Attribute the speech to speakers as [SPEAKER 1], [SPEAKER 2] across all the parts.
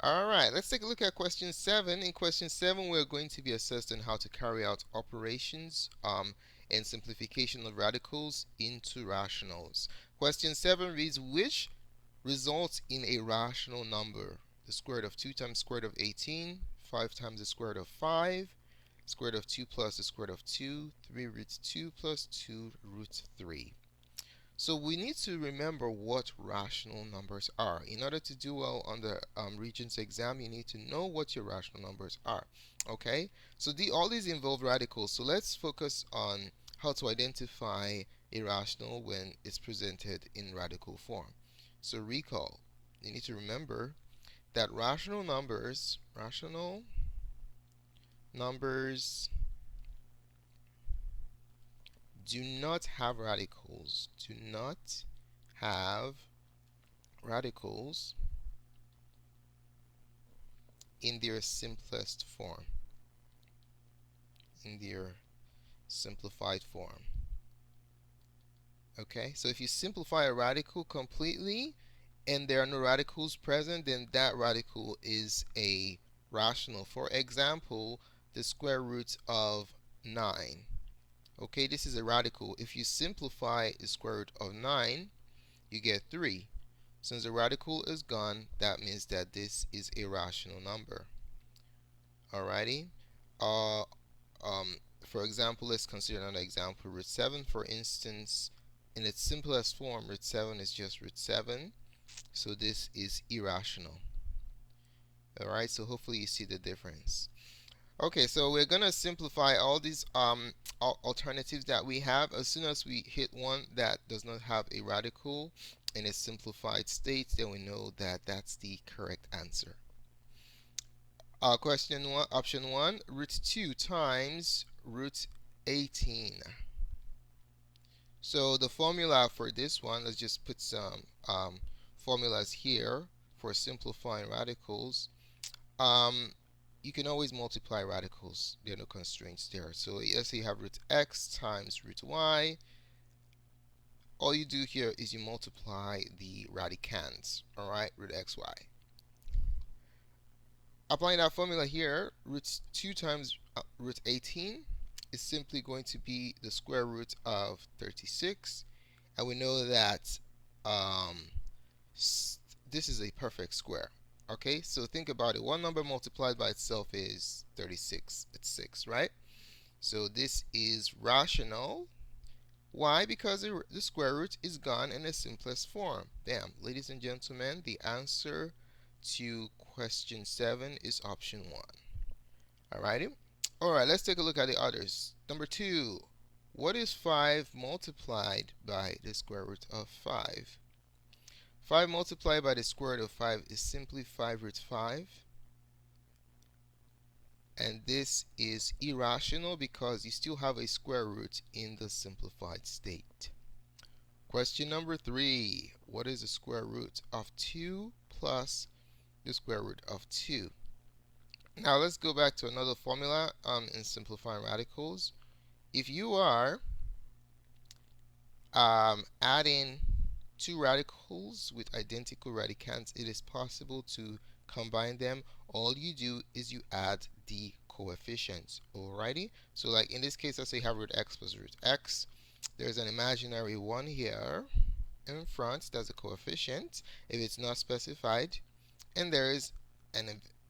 [SPEAKER 1] All right, let's take a look at question 7. In question 7, we're going to be assessed on how to carry out operations and simplification of radicals into rationals. Question 7 reads, which results in a rational number? The square root of 2 times the square root of 18, 5 times the square root of 5, square root of 2 plus the square root of 2, 3 root 2 plus 2 root 3. So we need to remember what rational numbers are. In order to do well on the Regents exam, you need to know what your rational numbers are. Okay? So all these involve radicals. So let's focus on how to identify a rational when it's presented in radical form. So recall, you need to remember that rational numbers do not have radicals. Do not have radicals in their simplest form, in their simplified form. Okay, so if you simplify a radical completely and there are no radicals present, then that radical is a rational. For example, the square root of 9. Okay, this is a radical. If you simplify the square root of 9, you get 3. Since the radical is gone, that means that this is a rational number. Alrighty. Uh, for example, let's consider another example. Root 7, for instance, in its simplest form, root 7 is just root 7. So this is irrational. Alright, so hopefully you see the difference. Okay, so we're going to simplify all these alternatives that we have. As soon as we hit one that does not have a radical in a simplified state, then we know that that's the correct answer. Question 1, option 1, root 2 times root 18. So the formula for this one, let's just put some formulas here for simplifying radicals. You can always multiply radicals. There are no constraints there. So let's say you have root x times root y. All you do here is you multiply the radicands, alright, root xy. Applying that formula here, root 2 times root 18 is simply going to be the square root of 36. And we know that this is a perfect square. Okay, so think about it. One number multiplied by itself is 36. It's 6, right? So this is rational. Why? Because the square root is gone in its simplest form. Bam. Ladies and gentlemen, the answer to question 7 is option 1. Alrighty? Alright, let's take a look at the others. Number 2. What is 5 multiplied by the square root of 5? 5 multiplied by the square root of 5 is simply 5 root 5. And this is irrational because you still have a square root in the simplified state. Question number 3. What is the square root of 2 plus the square root of 2? Now let's go back to another formula in simplifying radicals. If you are adding two radicals with identical radicands, it is possible to combine them. All you do is you add the coefficients. Alrighty, so like in this case, let's say you have root x plus root x. There's an imaginary 1 here in front. That's a coefficient if it's not specified, and there is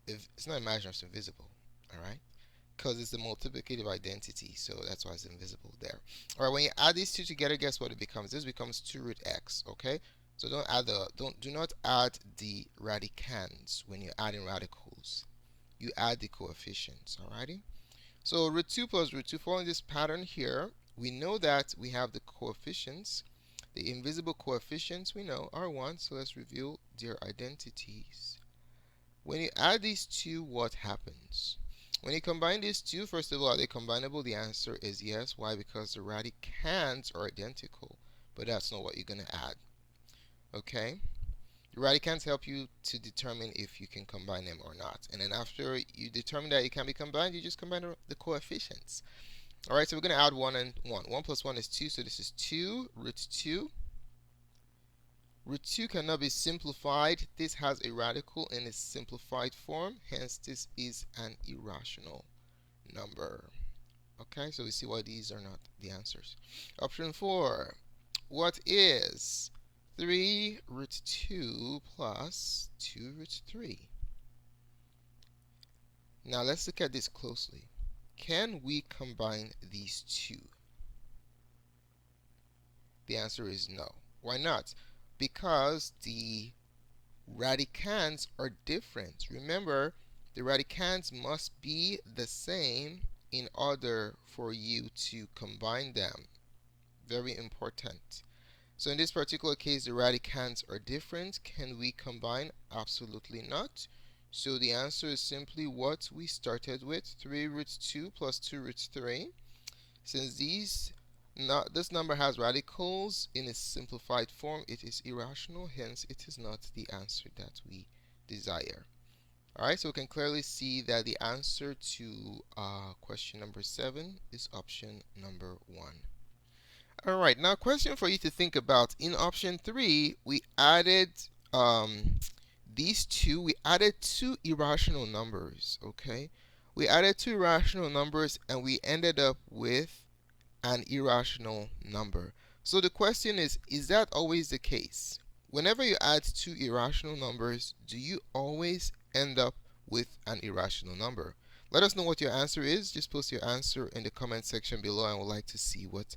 [SPEAKER 1] if it's not imaginary, it's invisible. Alright, because it's the multiplicative identity, so that's why it's invisible there. All right, when you add these two together, guess what it becomes? This becomes 2 root x. Okay, so do not add the radicands when you're adding radicals. You add the coefficients. Alrighty. So root 2 plus root 2, following this pattern here, we know that we have the coefficients. The invisible coefficients we know are 1. So let's reveal their identities. When you add these two, what happens? When you combine these two, first of all, are they combinable? The answer is yes. Why? Because the radicands are identical. But that's not what you're going to add. Okay? The radicands help you to determine if you can combine them or not. And then after you determine that it can be combined, you just combine the coefficients. Alright, so we're going to add 1 and 1. 1 plus 1 is 2, so this is 2 root 2 Root 2 cannot be simplified. This has a radical in its simplified form. Hence, this is an irrational number. Okay, so we see why these are not the answers. Option 4. What is 3 root 2 plus 2 root 3? Now let's look at this closely. Can we combine these two? The answer is no. Why not? Because the radicands are different. Remember, the radicands must be the same in order for you to combine them. Very important. So in this particular case, the radicands are different. Can we combine? Absolutely not. So the answer is simply what we started with, 3 root 2 plus 2 root 3. Since this number has radicals in its simplified form, it is irrational, hence it is not the answer that we desire. Alright, so we can clearly see that the answer to question number 7 is option number 1. Alright, now question for you to think about. In option 3, we added we added two irrational numbers, okay? We added two irrational numbers and we ended up with an irrational number. So the question is that always the case? Whenever you add two irrational numbers, do you always end up with an irrational number? Let us know what your answer is. Just post your answer in the comment section below. I would like to see what